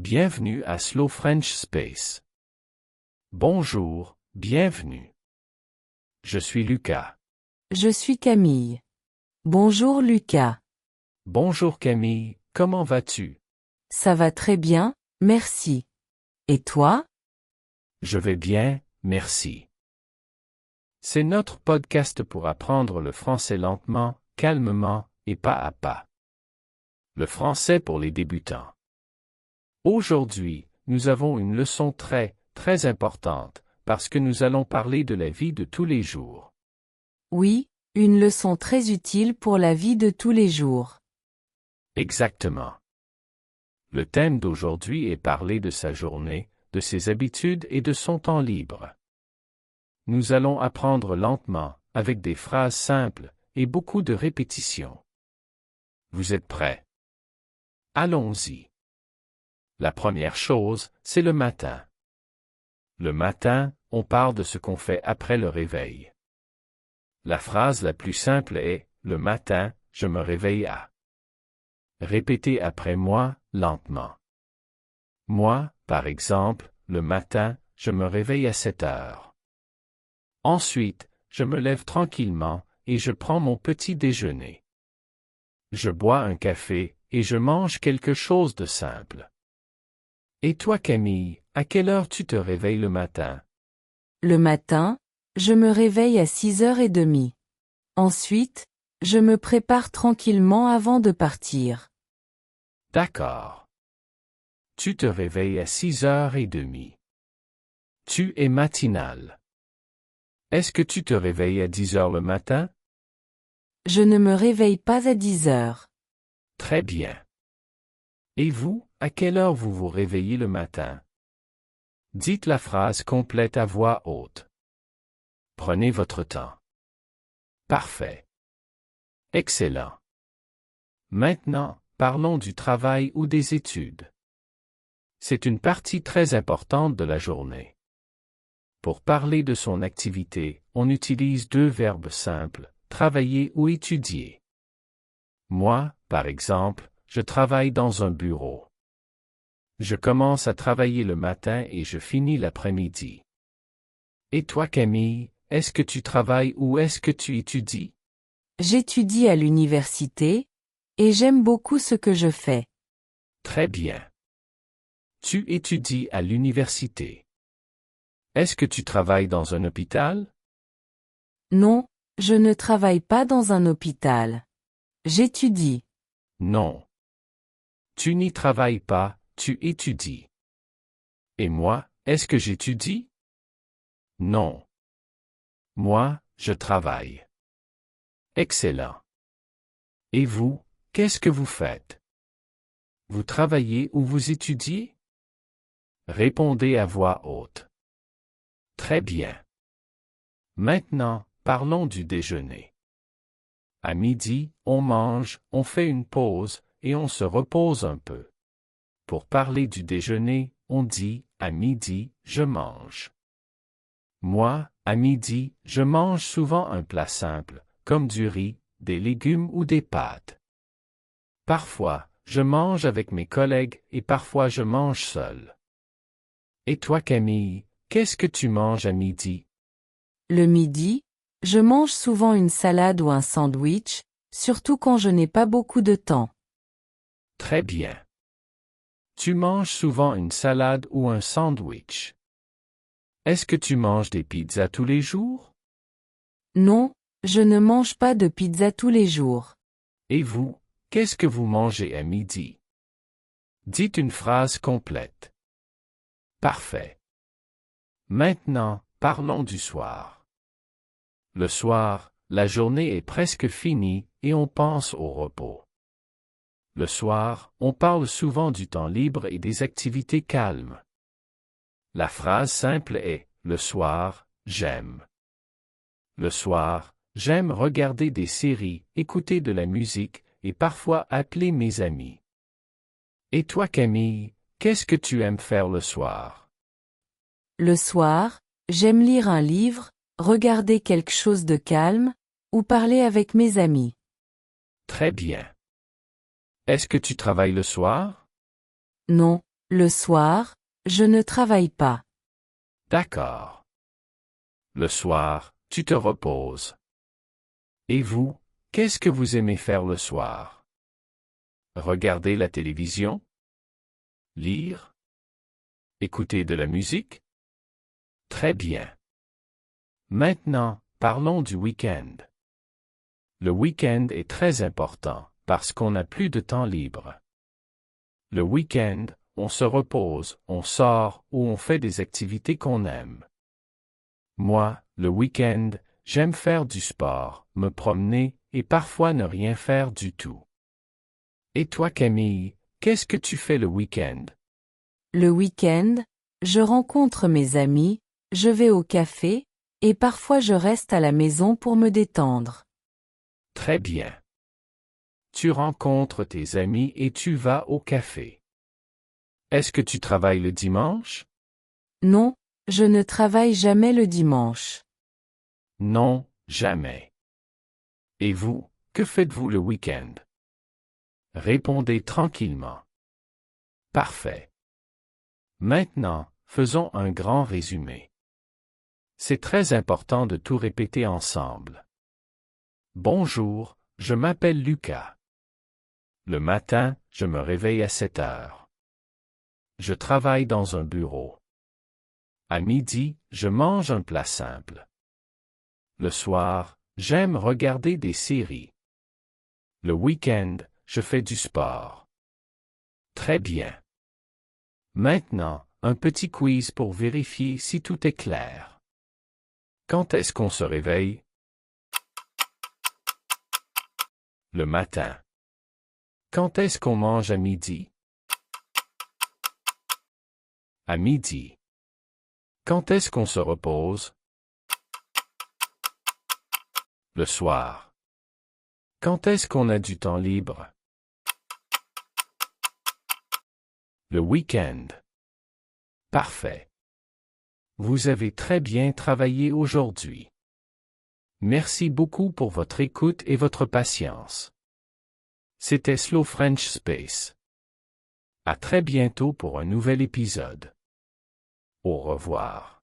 Bienvenue à Slow French Space. Bonjour, bienvenue. Je suis Lucas. Je suis Camille. Bonjour Lucas. Bonjour Camille, comment vas-tu? Ça va très bien, merci. Et toi? Je vais bien, merci. C'est notre podcast pour apprendre le français lentement, calmement et pas à pas. Le français pour les débutants. Aujourd'hui, nous avons une leçon très importante, parce que nous allons parler de la vie de tous les jours. Oui, une leçon très utile pour la vie de tous les jours. Exactement. Le thème d'aujourd'hui est parler de sa journée, de ses habitudes et de son temps libre. Nous allons apprendre lentement, avec des phrases simples et beaucoup de répétitions. Vous êtes prêts? Allons-y. La première chose, c'est le matin. Le matin, on parle de ce qu'on fait après le réveil. La phrase la plus simple est « Le matin, je me réveille à ». Répétez après moi, lentement. Moi, par exemple, le matin, je me réveille à 7 heures. Ensuite, je me lève tranquillement et je prends mon petit déjeuner. Je bois un café et je mange quelque chose de simple. Et toi Camille, à quelle heure tu te réveilles le matin? Le matin, je me réveille à 6h30. Ensuite, je me prépare tranquillement avant de partir. D'accord. Tu te réveilles à 6h30. Tu es matinal. Est-ce que tu te réveilles à 10h le matin? Je ne me réveille pas à 10h. Très bien. Et vous, à quelle heure vous vous réveillez le matin? Dites la phrase complète à voix haute. Prenez votre temps. Parfait. Excellent. Maintenant, parlons du travail ou des études. C'est une partie très importante de la journée. Pour parler de son activité, on utilise deux verbes simples, travailler ou étudier. Moi, par exemple, je travaille dans un bureau. Je commence à travailler le matin et je finis l'après-midi. Et toi Camille, est-ce que tu travailles ou est-ce que tu étudies? J'étudie à l'université, et j'aime beaucoup ce que je fais. Très bien. Tu étudies à l'université. Est-ce que tu travailles dans un hôpital? Non, je ne travaille pas dans un hôpital. J'étudie. Non. Tu n'y travailles pas, tu étudies. Et moi, est-ce que j'étudie? Non. Moi, je travaille. Excellent. Et vous, qu'est-ce que vous faites? Vous travaillez ou vous étudiez? Répondez à voix haute. Très bien. Maintenant, parlons du déjeuner. À midi, on mange, on fait une pause, et on se repose un peu. Pour parler du déjeuner, on dit « à midi, je mange ». Moi, à midi, je mange souvent un plat simple, comme du riz, des légumes ou des pâtes. Parfois, je mange avec mes collègues et parfois je mange seul. Et toi Camille, qu'est-ce que tu manges à midi? Le midi, je mange souvent une salade ou un sandwich, surtout quand je n'ai pas beaucoup de temps. Très bien. Tu manges souvent une salade ou un sandwich. Est-ce que tu manges des pizzas tous les jours? Non, je ne mange pas de pizza tous les jours. Et vous, qu'est-ce que vous mangez à midi? Dites une phrase complète. Parfait. Maintenant, parlons du soir. Le soir, la journée est presque finie et on pense au repos. Le soir, on parle souvent du temps libre et des activités calmes. La phrase simple est « Le soir, j'aime ». Le soir, j'aime regarder des séries, écouter de la musique et parfois appeler mes amis. Et toi Camille, qu'est-ce que tu aimes faire le soir? Le soir, j'aime lire un livre, regarder quelque chose de calme, ou parler avec mes amis. Très bien. Est-ce que tu travailles le soir? Non, Le soir, je ne travaille pas. D'accord. Le soir, tu te reposes. Et vous, qu'est-ce que vous aimez faire le soir? Regarder la télévision? Lire? Écouter de la musique? Très bien. Maintenant, parlons du week-end. Le week-end est très important, parce qu'on n'a plus de temps libre. Le week-end, on se repose, on sort ou on fait des activités qu'on aime. Moi, le week-end, j'aime faire du sport, me promener et parfois ne rien faire du tout. Et toi, Camille, qu'est-ce que tu fais le week-end? Le week-end, je rencontre mes amis, je vais au café, et parfois je reste à la maison pour me détendre. Très bien. Tu rencontres tes amis et tu vas au café. Est-ce que tu travailles le dimanche? Non, je ne travaille jamais le dimanche. Non, jamais. Et vous, que faites-vous le week-end? Répondez tranquillement. Parfait. Maintenant, faisons un grand résumé. C'est très important de tout répéter ensemble. Bonjour, je m'appelle Lucas. Le matin, je me réveille à 7 heures. Je travaille dans un bureau. À midi, je mange un plat simple. Le soir, j'aime regarder des séries. Le week-end, je fais du sport. Très bien. Maintenant, un petit quiz pour vérifier si tout est clair. Quand est-ce qu'on se réveille? Le matin. Quand est-ce qu'on mange à midi? À midi. Quand est-ce qu'on se repose? Le soir. Quand est-ce qu'on a du temps libre? Le week-end. Parfait. Vous avez très bien travaillé aujourd'hui. Merci beaucoup pour votre écoute et votre patience. C'était Slow French Space. À très bientôt pour un nouvel épisode. Au revoir.